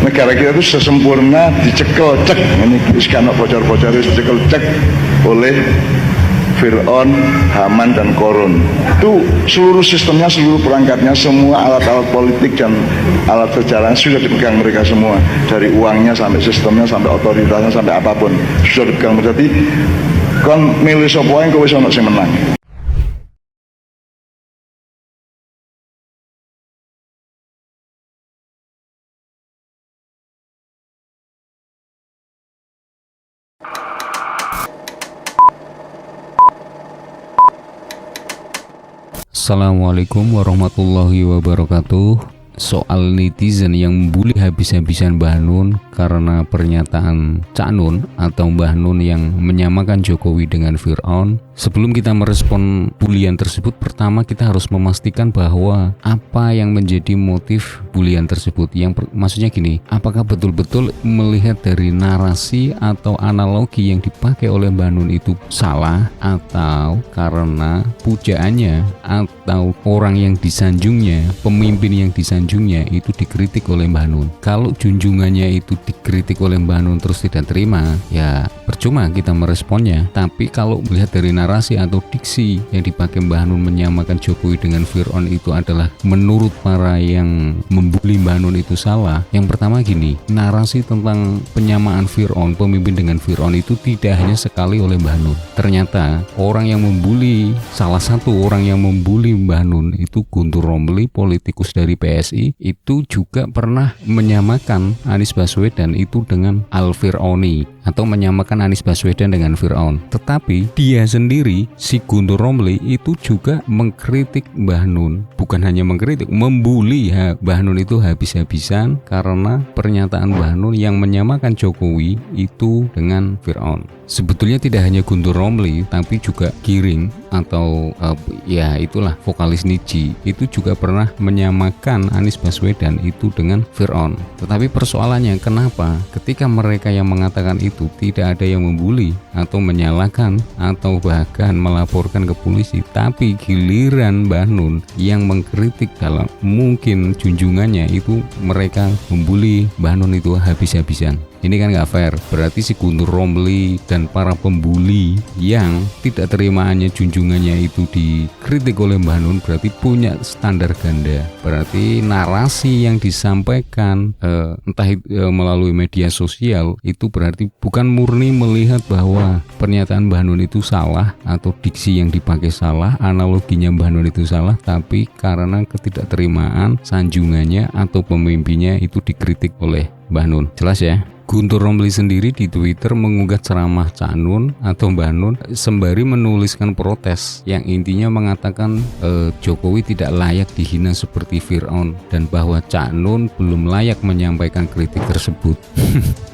negara kita itu sesempurna dicekel cek, ini sekarang bocor-bocor dicekel cek oleh Fir'aun, Haman, dan Korun. Itu seluruh sistemnya, seluruh perangkatnya, semua alat-alat politik dan alat sejarah sudah dipegang mereka semua. Dari uangnya sampai sistemnya, sampai otoritasnya, sampai apapun sudah dipegang. Jadi kon milih sapa wae kowe iso sing menang. Assalamualaikum warahmatullahi wabarakatuh. Soal netizen yang membuli habis-habisan Mbah Nun karena pernyataan Cak Nun atau Mbah Nun yang menyamakan Jokowi dengan Fir'aun. Sebelum kita merespon bulian tersebut, pertama kita harus memastikan bahwa apa yang menjadi motif bulian tersebut. Maksudnya gini, apakah betul-betul melihat dari narasi atau analogi yang dipakai oleh Mbah Nun itu salah, atau karena pujaannya atau orang yang disanjungnya, pemimpin yang disanjungnya itu dikritik oleh Mbah Nun. Kalau junjungannya itu dikritik oleh Mbah Nun terus tidak terima, ya percuma kita meresponnya. Tapi kalau melihat dari narasi atau diksi yang dipakai Mbah Nun menyamakan Jokowi dengan Fir'aun itu adalah menurut para yang membuli Mbah Nun itu salah. Yang pertama gini, narasi tentang penyamaan Fir'aun, pemimpin dengan Fir'aun itu tidak hanya sekali oleh Mbah Nun. Ternyata orang yang membuli, salah satu orang yang membuli Mbah Nun itu Guntur Romli, politikus dari PSI, itu juga pernah menyamakan Anies Baswedan itu dengan Al-Fir'auni, atau menyamakan Anies Baswedan dengan Fir'aun. Tetapi dia sendiri, si Guntur Romli itu juga mengkritik Mbah Nun. Bukan hanya mengkritik, membuli Mbah Nun itu habis-habisan karena pernyataan Mbah Nun yang menyamakan Jokowi itu dengan Fir'aun. Sebetulnya tidak hanya Guntur Romli, tapi juga Giring atau ya itulah vokalis Niji itu juga pernah menyamakan Anies Baswedan itu dengan Fir'aun. Tetapi persoalannya kenapa ketika mereka yang mengatakan itu tidak ada yang membuli atau menyalahkan atau bahkan melaporkan ke polisi, tapi giliran Mbah Nun yang mengkritik dalam mungkin junjungannya itu mereka membuli Mbah Nun itu habis-habisan. Ini kan nggak fair. Berarti si Guntur Romli dan para pembuli yang tidak terimaannya junjungannya itu dikritik oleh Mbah Nun berarti punya standar ganda. Berarti narasi yang disampaikan entah melalui media sosial itu berarti bukan murni melihat bahwa pernyataan Mbah Nun itu salah atau diksi yang dipakai salah, analoginya Mbah Nun itu salah, tapi karena ketidakterimaan sanjungannya atau pemimpinnya itu dikritik oleh Mbah Nun. Jelas ya? Guntur Romli sendiri di Twitter mengunggah ceramah Cak Nun atau Mbah Nun sembari menuliskan protes yang intinya mengatakan Jokowi tidak layak dihina seperti Fir'aun dan bahwa Cak Nun belum layak menyampaikan kritik tersebut.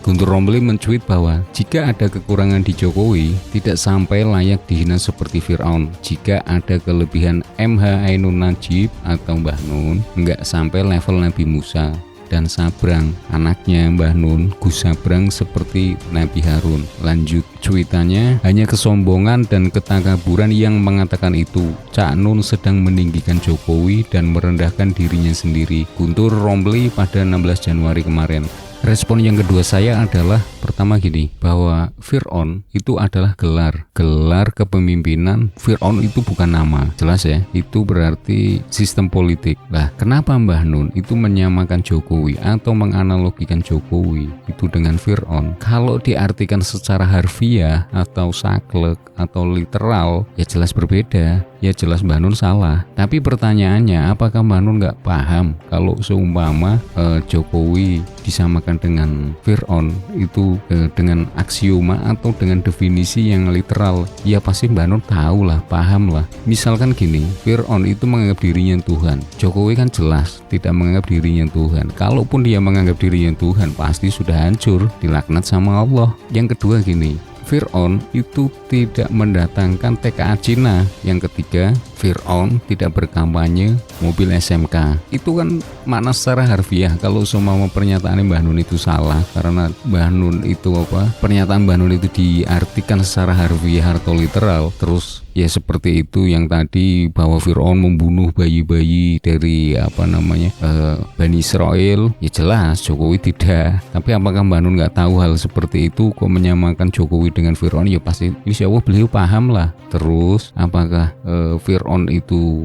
Guntur Romli mencuit bahwa jika ada kekurangan di Jokowi tidak sampai layak dihina seperti Fir'aun. Jika ada kelebihan MH Ainun Najib atau Mbah Nun nggak sampai level Nabi Musa. Dan Sabrang, anaknya Mbah Nun, Gus Sabrang seperti Nabi Harun. Lanjut cuitannya, hanya kesombongan dan ketakaburan yang mengatakan itu. Cak Nun sedang meninggikan Jokowi dan merendahkan dirinya sendiri. Guntur Romli pada 16 Januari kemarin. Respon yang kedua saya adalah pertama gini, bahwa Fir'aun itu adalah gelar kepemimpinan. Fir'aun itu bukan nama, jelas ya, itu berarti sistem politik. Lah kenapa Mbah Nun itu menyamakan Jokowi atau menganalogikan Jokowi itu dengan Fir'aun? Kalau diartikan secara harfiah atau saklek atau literal ya jelas berbeda, ya jelas Mbah Nun salah. Tapi pertanyaannya, apakah Mbah Nun nggak paham kalau seumpama Jokowi disamakan dengan Fir'aun itu dengan aksioma atau dengan definisi yang literal? Ya pasti Mbah Nun tahu lah, paham lah. Misalkan gini, Fir'aun itu menganggap dirinya Tuhan, Jokowi kan jelas tidak menganggap dirinya Tuhan. Kalaupun dia menganggap dirinya Tuhan pasti sudah hancur, dilaknat sama Allah. Yang kedua gini, Fir'aun itu tidak mendatangkan TKA Cina. Yang ketiga, Fir'aun tidak berkampanye mobil SMK. Itu kan makna secara harfiah. Kalau semua pernyataan Mbah Nun itu salah karena Mbah Nun itu pernyataan Mbah Nun itu diartikan secara harfiah atau literal, terus Ya seperti itu yang tadi bahwa Fir'aun membunuh bayi-bayi dari Bani Israel. Ya jelas Jokowi tidak. Tapi apakah Mbak Nun nggak tahu hal seperti itu kok menyamakan Jokowi dengan Fir'aun? Ya pasti insya Allah beliau paham lah. Terus apakah Fir'aun itu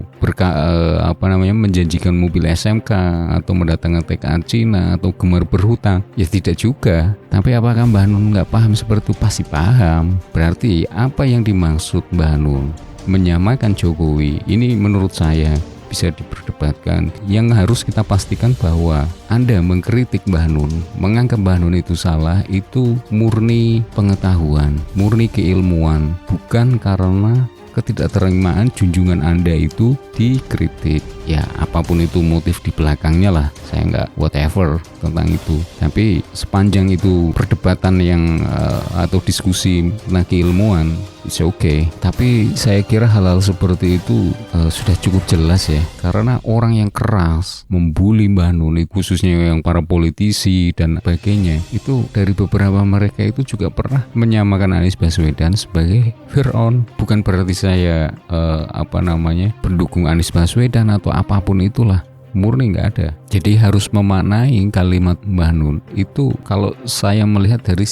menjanjikan mobil SMK atau mendatangkan TKA Cina atau gemar berhutang? Ya tidak juga. Tapi apakah Mbak Nun nggak paham seperti itu? Pasti paham. Berarti apa yang dimaksud Mbak Nun menyamakan Jokowi ini menurut saya bisa diperdebatkan. Yang harus kita pastikan bahwa Anda mengkritik Mbah Nun, menganggap Mbah Nun itu salah, itu murni pengetahuan, murni keilmuan, bukan karena ketidakterimaan junjungan Anda itu dikritik. Ya apapun itu motif di belakangnya lah, saya nggak whatever tentang itu. Tapi sepanjang itu perdebatan yang atau diskusi tentang keilmuan, it's okay. Tapi saya kira hal-hal seperti itu sudah cukup jelas ya, karena orang yang keras membuli Mbah Nun, khususnya yang para politisi dan sebagainya, itu dari beberapa mereka itu juga pernah menyamakan Anies Baswedan sebagai Fir'aun. Bukan berarti saya pendukung Anies Baswedan atau apapun itulah, murni nggak ada. Jadi harus memaknai kalimat Mbah Nun itu, kalau saya melihat dari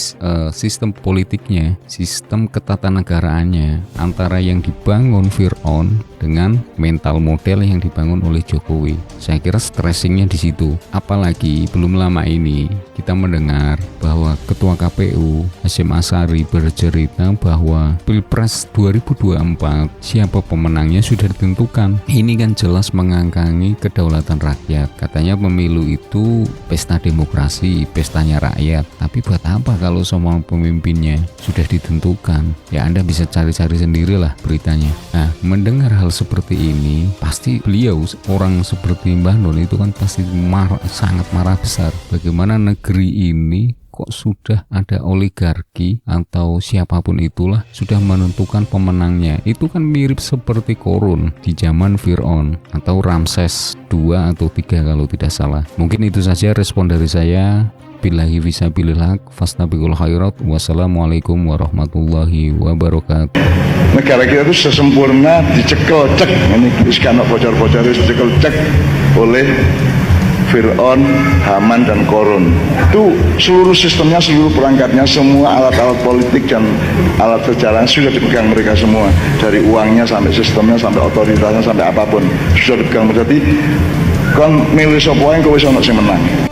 sistem politiknya, sistem ketatanegaraannya, antara yang dibangun Fir'aun dengan mental model yang dibangun oleh Jokowi. Saya kira stressingnya di situ. Apalagi belum lama ini kita mendengar bahwa Ketua KPU Hasyim Asyari bercerita bahwa Pilpres 2024 siapa pemenangnya sudah ditentukan. Ini kan jelas mengangkangi kedaulatan rakyat. Katanya pemilu itu pesta demokrasi, pestanya rakyat. Tapi buat apa kalau semua pemimpinnya sudah ditentukan? Ya Anda bisa cari-cari sendirilah beritanya. Nah, mendengar hal seperti ini, pasti beliau, orang seperti Mbah Nun itu kan pasti sangat marah besar. Bagaimana negeri ini kok sudah ada oligarki atau siapapun itulah sudah menentukan pemenangnya. Itu kan mirip seperti Korun di zaman Fir'aun atau Ramses II atau III kalau tidak salah. Mungkin itu saja respon dari saya. Billahi fisabilillah, fastabiqul khairat. Wassalamualaikum warahmatullahi wabarakatuh. Negara kita itu sesempurna dicekel cek, ini karena bocor-bocor dicekel cek oleh Fir'aun, Haman dan Korun. Itu seluruh sistemnya, seluruh perangkatnya, semua alat-alat politik dan alat sejarah sudah dipegang mereka semua. Dari uangnya sampai sistemnya, sampai otoritasnya, sampai apapun sudah dipegang. Jadi kan milih sapa yang kowe sono sing menang.